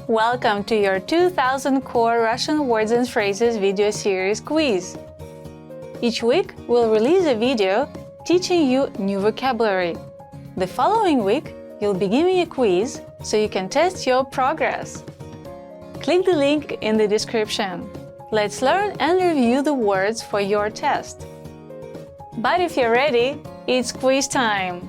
Welcome to your 2000 Core Russian Words and Phrases video series quiz. Each week, we'll release a video teaching you new vocabulary. The following week, you'll be given a quiz so you can test your progress. Click the link in the description. Let's learn and review the words for your test. But if you're ready, it's quiz time!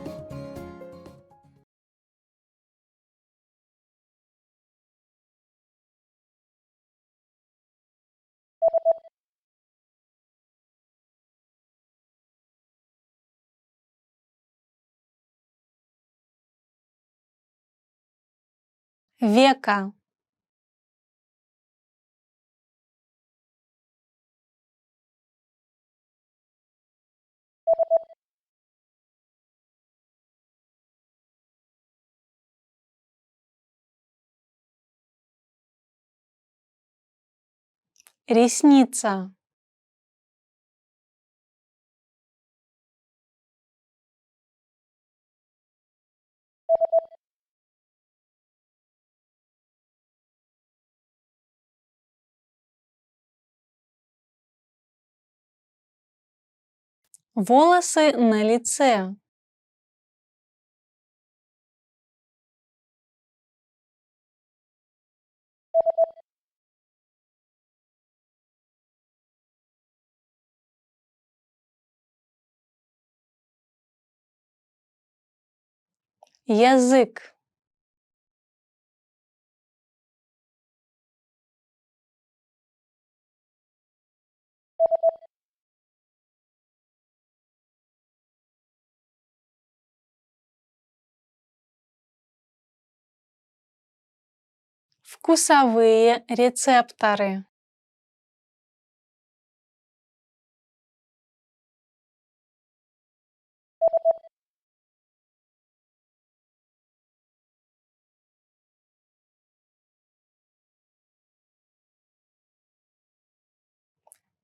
Века. Ресница. Волосы на лице. Язык. Вкусовые рецепторы.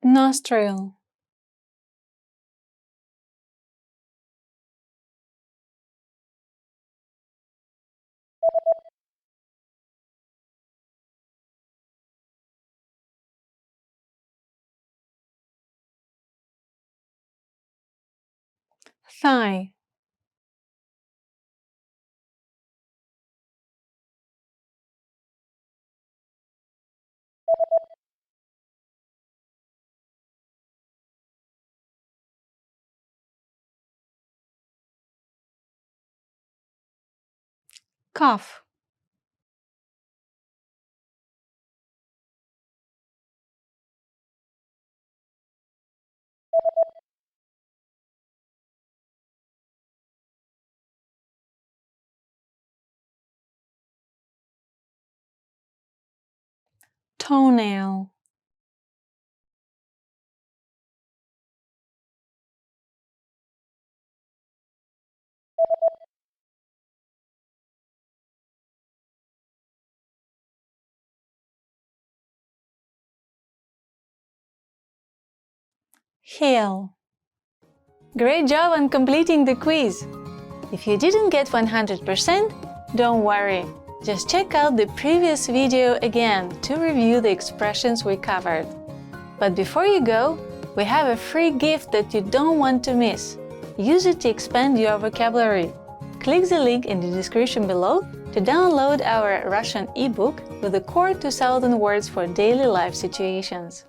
Nostril. Thigh. Cuff. Toenail. Heel. Great job on completing the quiz! If you didn't get 100%, don't worry. Just check out the previous video again to review the expressions we covered. But before you go, we have a free gift that you don't want to miss. Use it to expand your vocabulary. Click the link in the description below to download our Russian ebook with the core 2000 words for daily life situations.